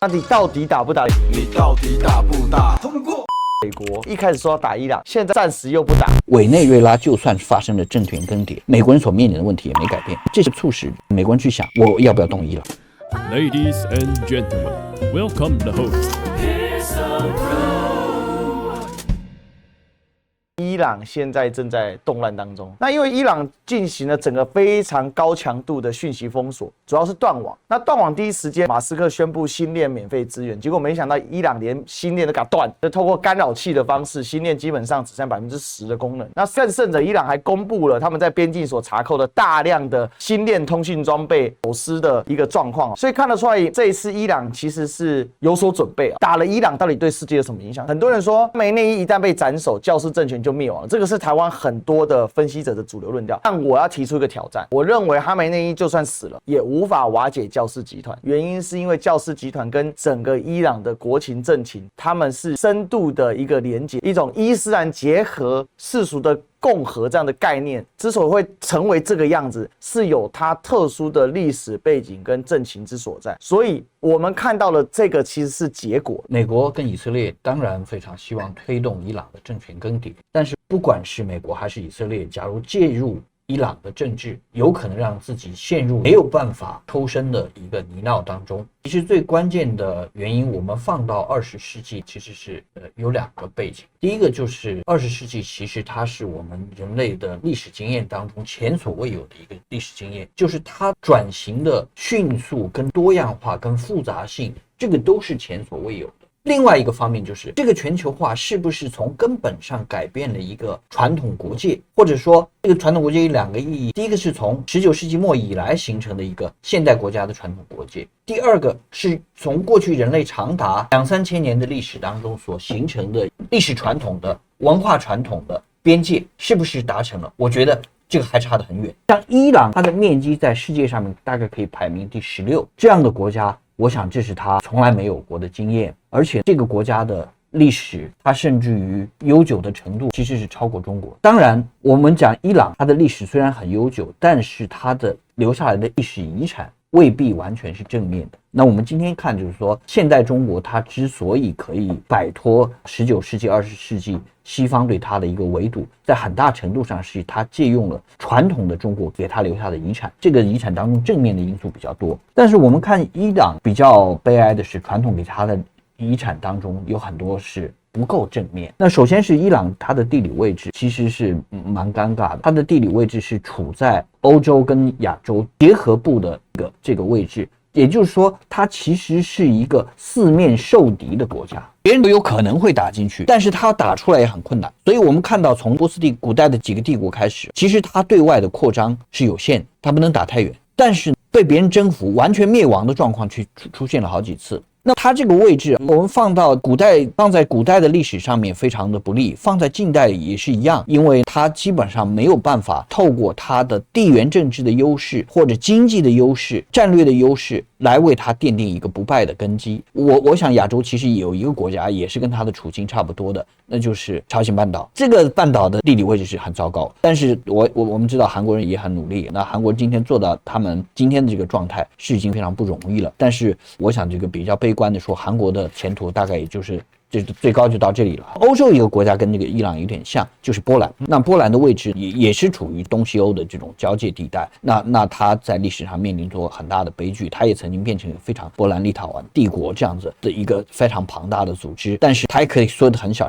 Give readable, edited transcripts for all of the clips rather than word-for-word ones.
那你到底打不打？你到底打不打？通过。美国一开始说要打伊朗，现在暂时又不打。委内瑞拉就算发生了政权更迭，美国人所面临的问题也没改变，这是促使美国人去想我要不要动伊朗。Ladies and gentlemen, welcome the host. 伊朗现在正在动乱当中，那因为伊朗进行了整个非常高强度的讯息封锁，主要是断网。那断网第一时间，马斯克宣布星链免费支援，结果没想到伊朗连星链都给它断，就透过干扰器的方式，星链基本上只剩10%的功能。那更甚者，伊朗还公布了他们在边境所查扣的大量的星链通讯装备走失的一个状况，所以看得出来这一次伊朗其实是有所准备。打了伊朗到底对世界有什么影响？很多人说，哈梅内伊一旦被斩首，教士政权就灭亡了，这个是台湾很多的分析者的主流论调。但我要提出一个挑战，我认为哈梅内伊就算死了，也无法瓦解教士集团。原因是因为教士集团跟整个伊朗的国情政情，他们是深度的一个连结，一种伊斯兰结合世俗的共和这样的概念，之所以会成为这个样子，是有它特殊的历史背景跟政情之所在。所以我们看到了这个其实是结果。美国跟以色列当然非常希望推动伊朗的政权更迭，但是不管是美国还是以色列，假如介入伊朗的政治，有可能让自己陷入没有办法抽身的一个泥淖当中。其实最关键的原因，我们放到20世纪，其实是有2个背景。第一个就是20世纪，其实它是我们人类的历史经验当中前所未有的一个历史经验，就是它转型的迅速、跟多样化、跟复杂性，这个都是前所未有的。另外一个方面就是这个全球化是不是从根本上改变了一个传统国界，或者说这个传统国界有2个意义。第一个是从19世纪末以来形成的一个现代国家的传统国界，第二个是从过去人类长达2-3千年的历史当中所形成的历史传统的文化传统的边界是不是达成了。我觉得这个还差得很远。像伊朗，它的面积在世界上面大概可以排名第16，这样的国家，我想这是它从来没有过的经验，而且这个国家的历史，它甚至于悠久的程度其实是超过中国。当然，我们讲伊朗，它的历史虽然很悠久，但是它的留下来的历史遗产未必完全是正面的。那我们今天看，就是说现代中国它之所以可以摆脱19世纪、20世纪西方对它的一个围堵，在很大程度上是它借用了传统的中国给它留下的遗产，这个遗产当中正面的因素比较多。但是我们看伊朗，比较悲哀的是传统给它的遗产当中有很多是不够正面。那首先是伊朗，它的地理位置其实是蛮尴尬的，它的地理位置是处在欧洲跟亚洲结合部的这个位置，也就是说它其实是一个四面受敌的国家，别人都有可能会打进去，但是它打出来也很困难。所以我们看到从波斯帝古代的几个帝国开始，其实它对外的扩张是有限，它不能打太远，但是被别人征服完全灭亡的状况出现了好几次。那它这个位置，我们放在古代的历史上面非常的不利，放在近代也是一样，因为它基本上没有办法透过它的地缘政治的优势或者经济的优势、战略的优势来为它奠定一个不败的根基。我想亚洲其实有一个国家也是跟它的处境差不多的，那就是朝鲜半岛。这个半岛的地理位置是很糟糕，但是我们知道韩国人也很努力，那韩国今天做到他们今天的这个状态是已经非常不容易了。但是我想这个比较悲观的说，韩国的前途大概也就是最高就到这里了。欧洲一个国家跟这个伊朗有点像，就是波兰。那波兰的位置也是处于东西欧的这种交界地带，那它在历史上面临着很大的悲剧，它也曾经变成一个非常波兰立陶宛帝国这样子的一个非常庞大的组织，但是它也可以说得很小。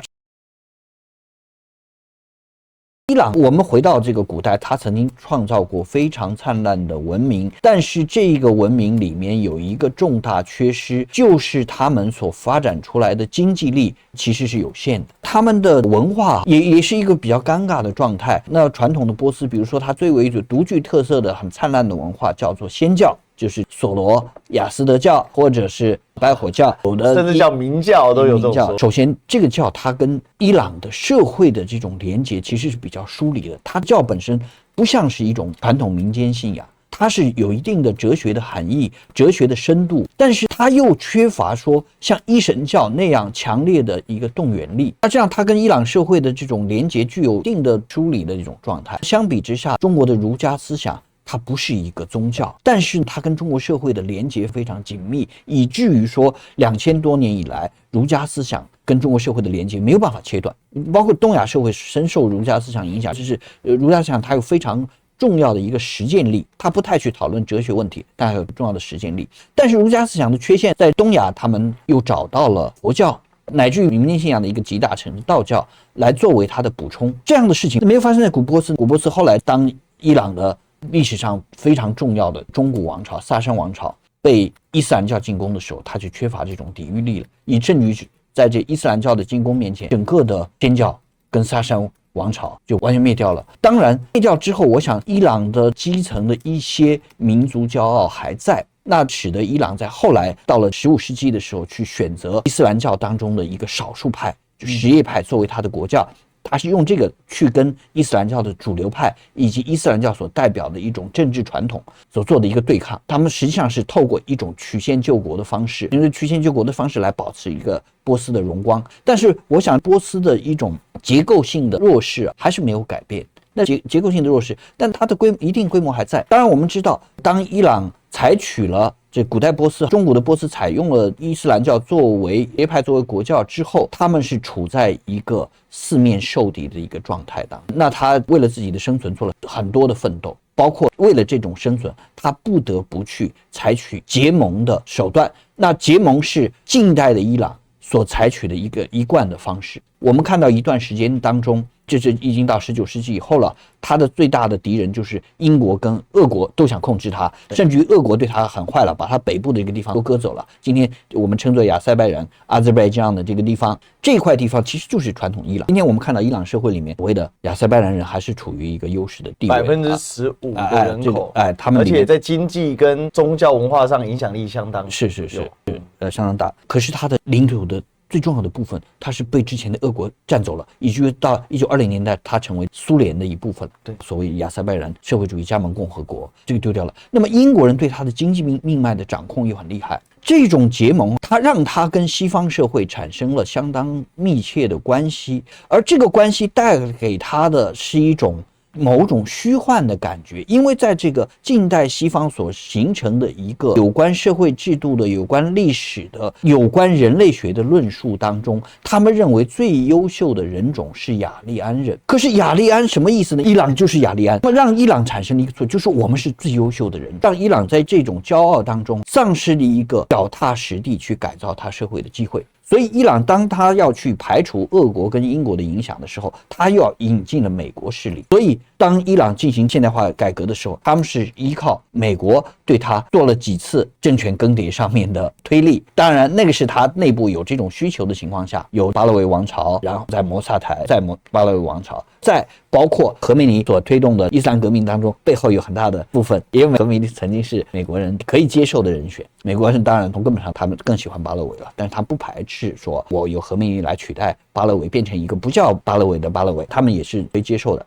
伊朗，我们回到这个古代，它曾经创造过非常灿烂的文明，但是这个文明里面有一个重大缺失，就是他们所发展出来的经济力其实是有限的，他们的文化也是一个比较尴尬的状态。那传统的波斯，比如说它最为独具特色的很灿烂的文化叫做祆教，就是索罗亚斯德教或者是白火教，有的甚至叫明教都有这种说法。首先这个教它跟伊朗的社会的这种连结其实是比较疏离的，它教本身不像是一种传统民间信仰，它是有一定的哲学的含义、哲学的深度，但是它又缺乏说像一神教那样强烈的一个动员力。那这样它跟伊朗社会的这种连结具有一定的疏离的这种状态。相比之下，中国的儒家思想它不是一个宗教，但是它跟中国社会的连结非常紧密，以至于说2000多年以来，儒家思想跟中国社会的连接没有办法切断。包括东亚社会深受儒家思想影响，就是儒家思想它有非常重要的一个实践力，它不太去讨论哲学问题，但还有重要的实践力。但是儒家思想的缺陷，在东亚他们又找到了佛教乃至于民间信仰的一个集大成道教来作为它的补充。这样的事情没有发生在古波斯。古波斯后来当伊朗的历史上非常重要的中古王朝萨珊王朝被伊斯兰教进攻的时候，他就缺乏这种抵御力了，以至于在这伊斯兰教的进攻面前，整个的天教跟萨珊王朝就完全灭掉了。当然灭掉之后，我想伊朗的基层的一些民族骄傲还在，那使得伊朗在后来到了15世纪的时候去选择伊斯兰教当中的一个少数派，就什叶派作为他的国教。他是用这个去跟伊斯兰教的主流派以及伊斯兰教所代表的一种政治传统所做的一个对抗。他们实际上是透过一种曲线救国的方式，因为曲线救国的方式来保持一个波斯的荣光。但是我想波斯的一种结构性的弱势还是没有改变。那结构性的弱势，但它的一定规模还在。当然我们知道，当伊朗采取了这古代波斯、中古的波斯采用了伊斯兰教作为耶派作为国教之后，他们是处在一个四面受敌的一个状态当中。那他为了自己的生存做了很多的奋斗，包括为了这种生存，他不得不去采取结盟的手段。那结盟是近代的伊朗所采取的一个一贯的方式。我们看到一段时间当中，就是已经到19世纪以后了，他的最大的敌人就是英国跟俄国都想控制他，甚至于俄国对他很坏了，把他北部的一个地方都割走了。今天我们称作亚塞拜然、阿兹拜疆的这个地方，这块地方其实就是传统伊朗。今天我们看到伊朗社会里面所谓的亚塞拜然人还是处于一个优势的地位，15%的人口，他们而且在经济跟宗教文化上影响力相当是相当大。可是他的领土的最重要的部分，它是被之前的俄国占走了，以至于到1920年代，它成为苏联的一部分。对，所谓亚塞拜然社会主义加盟共和国，这个丢掉了。那么英国人对它的经济命脉的掌控又很厉害，这种结盟，它让它跟西方社会产生了相当密切的关系，而这个关系带给它的是一种某种虚幻的感觉。因为在这个近代西方所形成的一个有关社会制度的、有关历史的、有关人类学的论述当中，他们认为最优秀的人种是雅利安人。可是雅利安什么意思呢？伊朗就是雅利安，那么让伊朗产生了一个错，就是我们是最优秀的人，让伊朗在这种骄傲当中丧失了一个脚踏实地去改造他社会的机会。所以伊朗当他要去排除俄国跟英国的影响的时候，他又要引进了美国势力。所以当伊朗进行现代化改革的时候，他们是依靠美国对他做了几次政权更迭上面的推力。当然那个是他内部有这种需求的情况下，有巴勒维王朝，然后在摩萨台，在巴勒维王朝，再包括何梅尼所推动的伊斯兰革命当中，背后有很大的部分，因为何梅尼曾经是美国人可以接受的人选。美国人当然从根本上他们更喜欢巴勒维了，但是他不排斥说我由何梅尼来取代巴勒维，变成一个不叫巴勒维的巴勒维，他们也是可以接受的。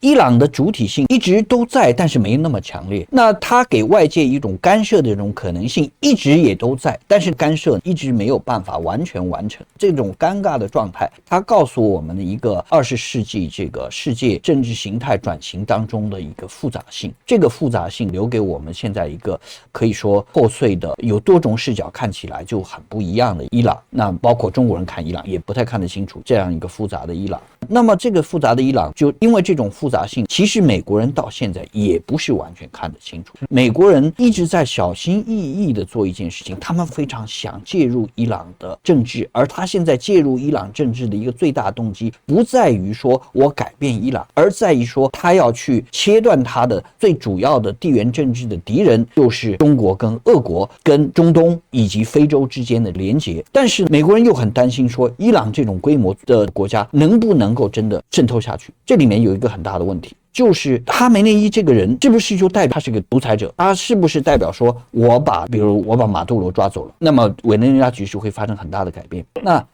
伊朗的主体性一直都在，但是没那么强烈。那它给外界一种干涉的这种可能性一直也都在，但是干涉一直没有办法完全完成。这种尴尬的状态，它告诉我们的一个20世纪这个世界政治形态转型当中的一个复杂性。这个复杂性留给我们现在一个可以说破碎的、有多种视角看起来就很不一样的伊朗。那包括中国人看伊朗也不太看得清楚这样一个复杂的伊朗。那么这个复杂的伊朗，就因为这种复杂性，其实美国人到现在也不是完全看得清楚。美国人一直在小心翼翼地做一件事情，他们非常想介入伊朗的政治，而他现在介入伊朗政治的一个最大动机，不在于说我改变伊朗，而在于说他要去切断他的最主要的地缘政治的敌人，就是中国跟俄国、跟中东以及非洲之间的连结。但是美国人又很担心说，伊朗这种规模的国家能不能够真的渗透下去？这里面有一个很大的问题，就是哈梅内伊这个人是不是就代表他是个独裁者？他是不是代表说比如我把马杜罗抓走了，那么委内瑞拉局势会发生很大的改变？那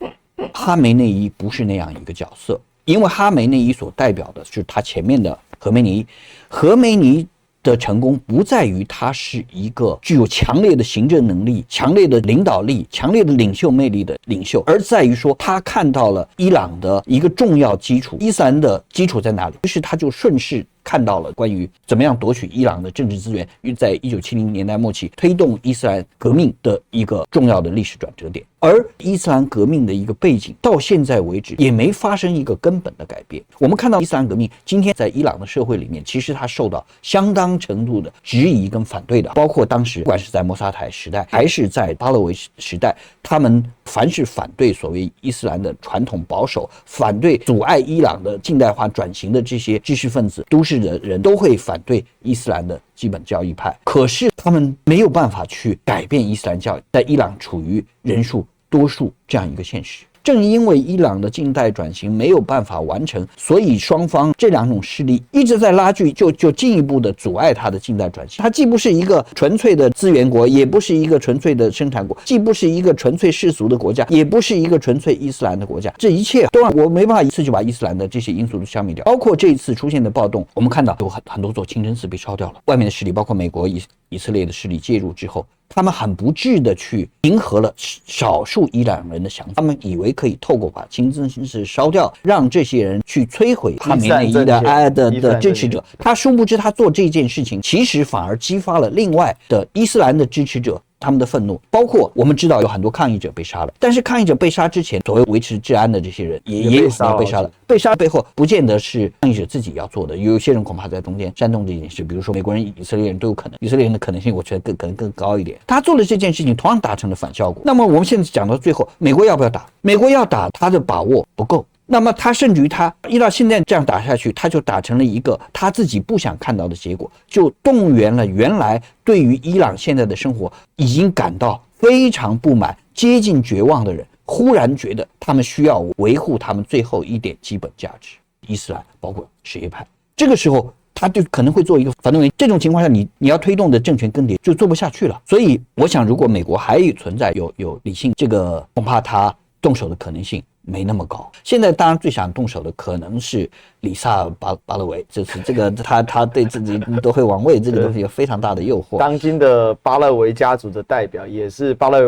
哈梅内伊不是那样一个角色，因为哈梅内伊所代表的是他前面的何梅尼。何梅尼的成功不在于它是一个具有强烈的行政能力、强烈的领导力、强烈的领袖魅力的领袖，而在于说他看到了伊朗的一个重要基础，伊斯兰的基础在哪里？于是他就顺势看到了关于怎么样夺取伊朗的政治资源，在1970年代末期推动伊斯兰革命的一个重要的历史转折点。而伊斯兰革命的一个背景到现在为止也没发生一个根本的改变。我们看到伊斯兰革命今天在伊朗的社会里面，其实它受到相当程度的质疑跟反对的，包括当时不管是在摩萨台时代还是在巴勒维时代，他们凡是反对所谓伊斯兰的传统保守，反对阻碍伊朗的近代化转型的这些知识分子、都市的人都会反对伊斯兰的基本教义派。可是他们没有办法去改变伊斯兰教在伊朗处于人数多数这样一个现实。正因为伊朗的近代转型没有办法完成，所以双方这两种势力一直在拉锯，就进一步的阻碍它的近代转型。它既不是一个纯粹的资源国，也不是一个纯粹的生产国，既不是一个纯粹世俗的国家，也不是一个纯粹伊斯兰的国家。这一切都让我没办法一次就把伊斯兰的这些因素都消灭掉。包括这一次出现的暴动，我们看到有很多座清真寺被烧掉了，外面的势力包括美国、以色列的势力介入之后，他们很不智的去迎合了少数伊朗人的想法，他们以为可以透过把清真寺烧掉，让这些人去摧毁哈梅内伊的支持者。他殊不知，他做这件事情，其实反而激发了另外的伊斯兰的支持者他们的愤怒。包括我们知道有很多抗议者被杀了，但是抗议者被杀之前，所谓维持治安的这些人也有要被杀了。被杀背后不见得是抗议者自己要做的，有些人恐怕在中间煽动这件事，比如说美国人、以色列人都有可能，以色列人的可能性我觉得可能更高一点。他做了这件事情，同样达成了反效果。那么我们现在讲到最后，美国要不要打？美国要打，他的把握不够。那么他甚至于他依照现在这样打下去，他就打成了一个他自己不想看到的结果，就动员了原来对于伊朗现在的生活已经感到非常不满、接近绝望的人，忽然觉得他们需要维护他们最后一点基本价值，伊斯兰包括什叶派。这个时候他就可能会做一个反动员，这种情况下你要推动的政权更迭就做不下去了。所以我想，如果美国还存在有理性，这个恐怕他动手的可能性没那么高。现在当然最想动手的可能是里萨巴勒维，就是这个他对自己都会王位这个东西有非常大的诱惑。当今的巴勒维家族的代表，也是巴勒维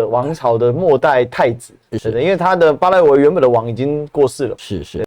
王朝的末代太子，是的，因为他的巴勒维原本的王已经过世了。是。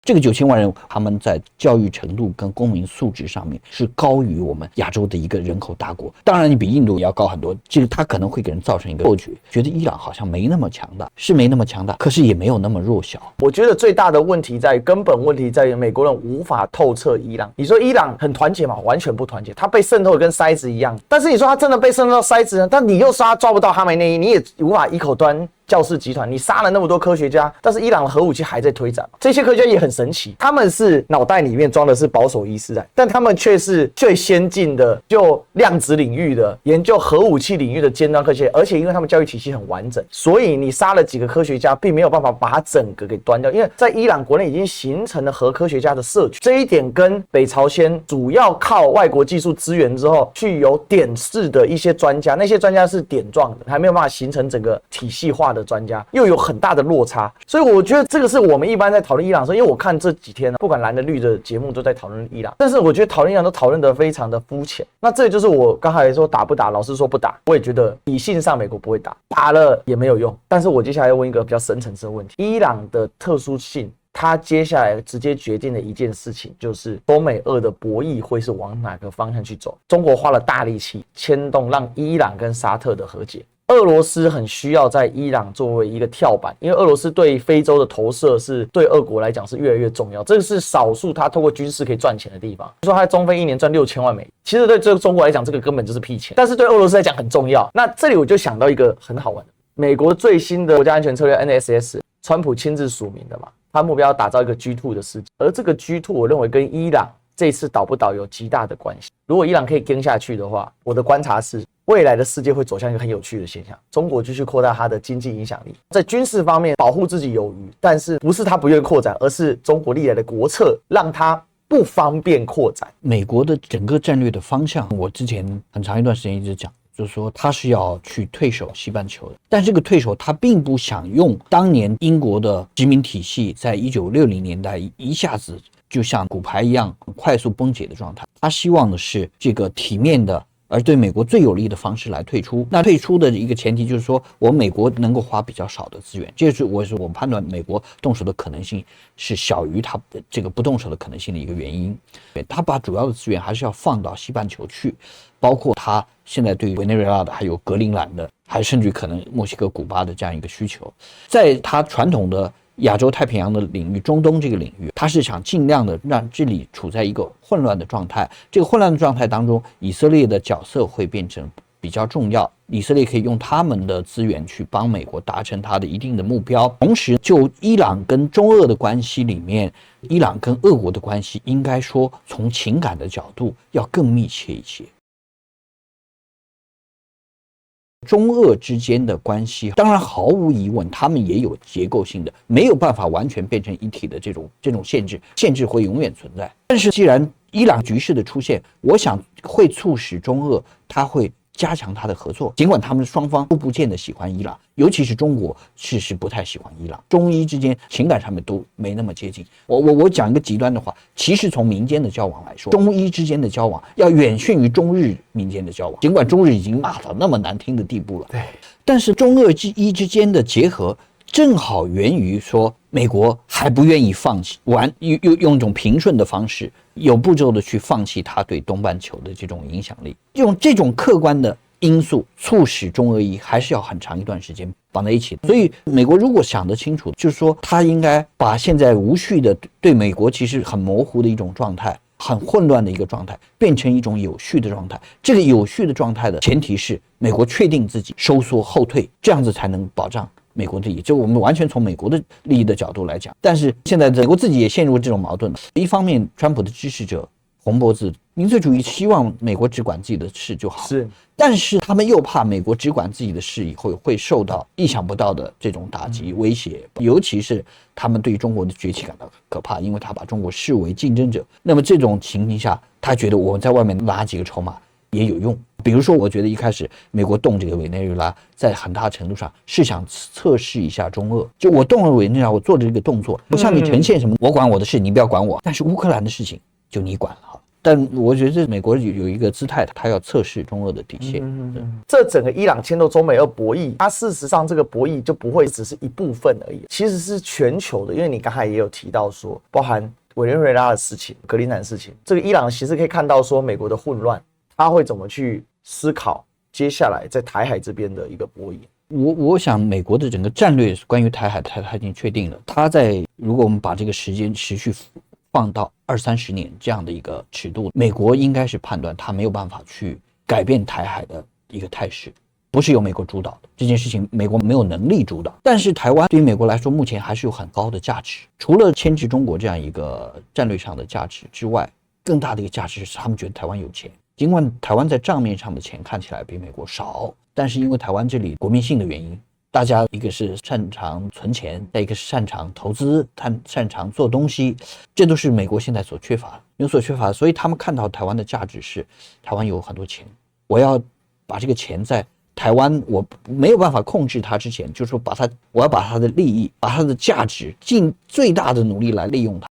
这个9000万人，他们在教育程度跟公民素质上面是高于我们亚洲的一个人口大国。当然，你比印度也要高很多。这个它可能会给人造成一个错觉，觉得伊朗好像没那么强大，是没那么强大，可是也没有那么弱小。我觉得最大的问题在于，根本问题在于美国人无法透彻伊朗。你说伊朗很团结吗？完全不团结，他被渗透的跟筛子一样。但是你说他真的被渗透到筛子呢？但你又说他抓不到哈梅内伊，你也无法一口端教士集团，你杀了那么多科学家，但是伊朗的核武器还在推展，这些科学家也很神奇，他们是脑袋里面装的是保守伊斯兰，但他们却是最先进的就量子领域的研究核武器领域的尖端科学，而且因为他们教育体系很完整，所以你杀了几个科学家，并没有办法把它整个给端掉，因为在伊朗国内已经形成了核科学家的社群，这一点跟北朝鲜主要靠外国技术资源之后去有点式的一些专家，那些专家是点状的，还没有办法形成整个体系化的专家，又有很大的落差。所以我觉得这个是我们一般在讨论伊朗的时候，因为我看这几天不管蓝的绿的节目都在讨论伊朗，但是我觉得讨论伊朗都讨论得非常的肤浅。那这就是我刚才说打不打，老师说不打，我也觉得理性上美国不会打，打了也没有用。但是我接下来要问一个比较深层次的问题，伊朗的特殊性，他接下来直接决定的一件事情就是中美俄的博弈会是往哪个方向去走。中国花了大力气牵动让伊朗跟沙特的和解，俄罗斯很需要在伊朗作为一个跳板，因为俄罗斯对非洲的投射是对俄国来讲是越来越重要，这个是少数他透过军事可以赚钱的地方。说他在中非一年赚6000万美元，其实对这个中国来讲这个根本就是屁钱，但是对俄罗斯来讲很重要。那这里我就想到一个很好玩的，美国最新的国家安全策略 NSS， 川普亲自署名的嘛，他目标要打造一个 G2 的世界，而这个 G2 我认为跟伊朗这次倒不倒有极大的关系。如果伊朗可以跟下去的话，我的观察是未来的世界会走向一个很有趣的现象，中国继续扩大它的经济影响力，在军事方面保护自己有余，但是不是它不愿意扩展，而是中国历来的国策让它不方便扩展。美国的整个战略的方向，我之前很长一段时间一直讲，就是说他是要去退守西半球的，但这个退守他并不想用当年英国的殖民体系在1960年代一下子就像骨牌一样快速崩解的状态。他希望的是这个体面的而对美国最有利的方式来退出。那退出的一个前提就是说，我美国能够花比较少的资源，这是我判断美国动手的可能性是小于他这个不动手的可能性的一个原因。他把主要的资源还是要放到西半球去，包括他现在对委内瑞拉的，还有格陵兰的，还甚至可能墨西哥、古巴的这样一个需求。在他传统的亚洲太平洋的领域，中东这个领域，他是想尽量的让这里处在一个混乱的状态。这个混乱的状态当中，以色列的角色会变成比较重要。以色列可以用他们的资源去帮美国达成他的一定的目标。同时，就伊朗跟中俄的关系里面，伊朗跟俄国的关系应该说从情感的角度要更密切一些。中俄之间的关系，当然毫无疑问，他们也有结构性的，没有办法完全变成一体的这种限制会永远存在。但是既然伊朗局势的出现，我想会促使中俄他会加强他的合作，尽管他们双方都不见得喜欢伊朗，尤其是中国是不太喜欢伊朗，中伊之间情感上面都没那么接近。我讲一个极端的话，其实从民间的交往来说，中伊之间的交往要远逊于中日民间的交往，尽管中日已经骂到那么难听的地步了，对，但是中俄伊之间的结合正好源于说美国还不愿意放弃用一种平顺的方式，有步骤的去放弃他对东半球的这种影响力，用这种客观的因素促使中俄伊还是要很长一段时间绑在一起。所以美国如果想得清楚，就是说他应该把现在无序的对美国其实很模糊的一种状态，很混乱的一个状态，变成一种有序的状态。这个有序的状态的前提是美国确定自己收缩后退，这样子才能保障美国的利益。就我们完全从美国的利益的角度来讲，但是现在美国自己也陷入这种矛盾。一方面，川普的支持者红脖子民粹主义希望美国只管自己的事就好，是，但是他们又怕美国只管自己的事以后会受到意想不到的这种打击威胁，尤其是他们对于中国的崛起感到可怕，因为他把中国视为竞争者。那么这种情形下，他觉得我们在外面拿几个筹码也有用。比如说，我觉得一开始美国动这个委内瑞拉，在很大程度上是想测试一下中俄。就我动了委内瑞拉，我做这个动作，我向你呈现什么，我管我的事，你不要管我。但是乌克兰的事情就你管了。但我觉得这美国有一个姿态，他要测试中俄的底线。这整个伊朗牵动中美俄博弈，它事实上这个博弈就不会只是一部分而已，其实是全球的。因为你刚才也有提到说，包含委内瑞拉的事情、格陵兰的事情，这个伊朗其实可以看到说美国的混乱，他会怎么去思考接下来在台海这边的一个博弈。我想美国的整个战略关于台海，他已经确定了。他在如果我们把这个时间持续放到20-30年这样的一个尺度，美国应该是判断他没有办法去改变台海的一个态势，不是由美国主导的这件事情，美国没有能力主导。但是台湾对于美国来说，目前还是有很高的价值，除了牵制中国这样一个战略上的价值之外，更大的一个价值是他们觉得台湾有钱。尽管台湾在账面上的钱看起来比美国少，但是因为台湾这里国民性的原因，大家一个是擅长存钱，再一个是擅长投资，擅长做东西，这都是美国现在所缺乏的，有所缺乏。所以他们看到台湾的价值是台湾有很多钱，我要把这个钱在台湾我没有办法控制它之前，就是说我要把它的利益，把它的价值尽最大的努力来利用它。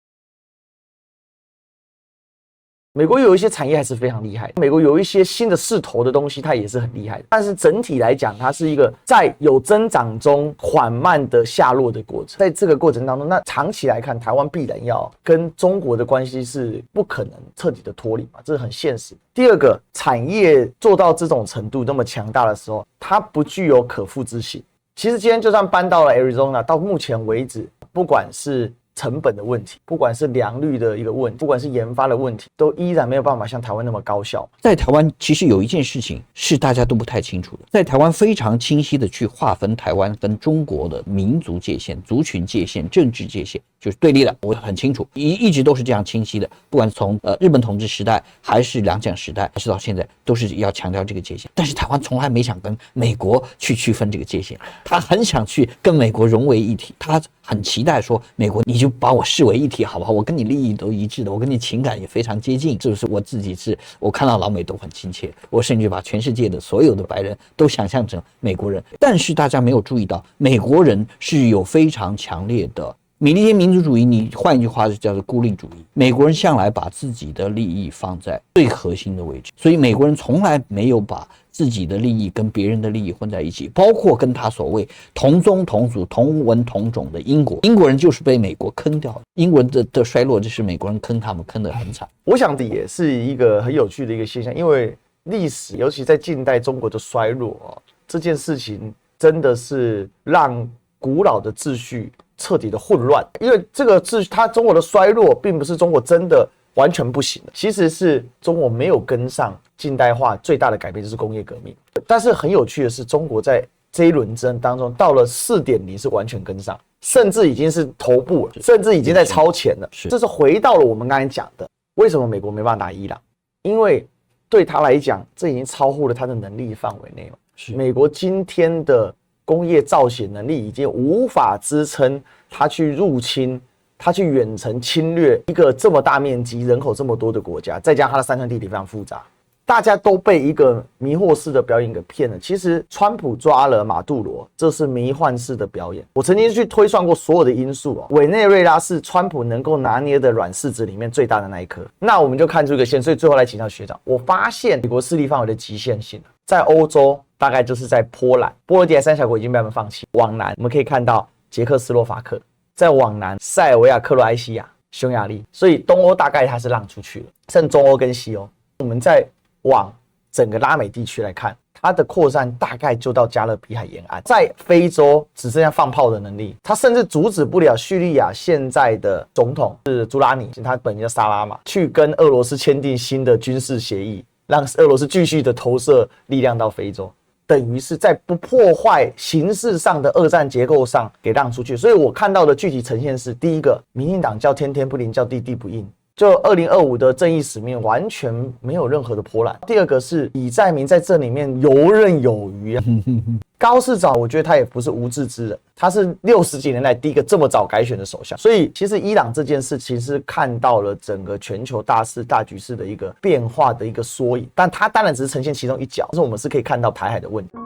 美国有一些产业还是非常厉害，美国有一些新的势头的东西，它也是很厉害的。但是整体来讲，它是一个在有增长中缓慢的下落的过程。在这个过程当中，那长期来看，台湾必然要跟中国的关系是不可能彻底的脱离嘛，这是很现实的。第二个，产业做到这种程度那么强大的时候，它不具有可复制性。其实今天就算搬到了 Arizona， 到目前为止，不管是成本的问题，不管是良率的一个问题，不管是研发的问题，都依然没有办法像台湾那么高效。在台湾其实有一件事情是大家都不太清楚的，在台湾非常清晰的去划分台湾跟中国的民族界限、族群界限、政治界限，就是对立的，我很清楚，一直都是这样清晰的。不管从日本统治时代，还是两蒋时代，还是到现在，都是要强调这个界限。但是台湾从来没想跟美国去区分这个界限，他很想去跟美国融为一体，他很期待说美国你就把我视为一体好不好？我跟你利益都一致的，我跟你情感也非常接近，是不是？我自己是我看到老美都很亲切，我甚至把全世界的所有的白人都想象成美国人。但是大家没有注意到，美国人是有非常强烈的米利坚民族主义，你换一句话就叫做孤立主义。美国人向来把自己的利益放在最核心的位置，所以美国人从来没有把自己的利益跟别人的利益混在一起，包括跟他所谓同宗同族同文同种的英国人就是被美国坑掉的。英国人的衰落就是美国人坑他们坑得很惨。我想的也是一个很有趣的一个现象，因为历史尤其在近代中国的衰落这件事情真的是让古老的秩序彻底的混乱，因为这个秩序它中国的衰落并不是中国真的完全不行的，其实是中国没有跟上近代化最大的改变就是工业革命。但是很有趣的是，中国在这一轮争当中到了 4.0 是完全跟上，甚至已经是头部了，甚至已经在超前了。这是回到了我们刚才讲的，为什么美国没办法打伊朗？因为对他来讲，这已经超乎了他的能力范围内了。美国今天的工业造血能力已经无法支撑他去入侵、他去远程侵略一个这么大面积、人口这么多的国家，再加上它的山川地理非常复杂，大家都被一个迷惑式的表演给骗了。其实川普抓了马杜罗，这是迷幻式的表演。我曾经去推算过所有的因素委内瑞拉是川普能够拿捏的软柿子里面最大的那一颗。那我们就看出一个线，所以最后来请教学长，我发现美国势力范围的极限性在欧洲，大概就是在波兰，波罗的海三小国已经被他们放弃。往南我们可以看到捷克斯洛伐克，再往南塞尔维亚、克罗埃西亚、匈牙利，所以东欧大概它是让出去了，剩中欧跟西欧。我们再往整个拉美地区来看，它的扩散大概就到加勒比海沿岸，在非洲只剩下放炮的能力，它甚至阻止不了叙利亚现在的总统是朱拉尼，他本名叫萨拉马，去跟俄罗斯签订新的军事协议，让俄罗斯继续的投射力量到非洲，等于是在不破坏形式上的二战结构上给让出去。所以我看到的具体呈现是：第一个，民进党叫天天不灵，叫地地不应。就2025的正义使命完全没有任何的波澜。第二个是李在明在这里面游刃有余高市长我觉得他也不是无志之人，他是60几年来第一个这么早改选的首相。所以其实伊朗这件事情是看到了整个全球大势大局势的一个变化的一个缩影，但它当然只是呈现其中一角，但是我们是可以看到台海的问题。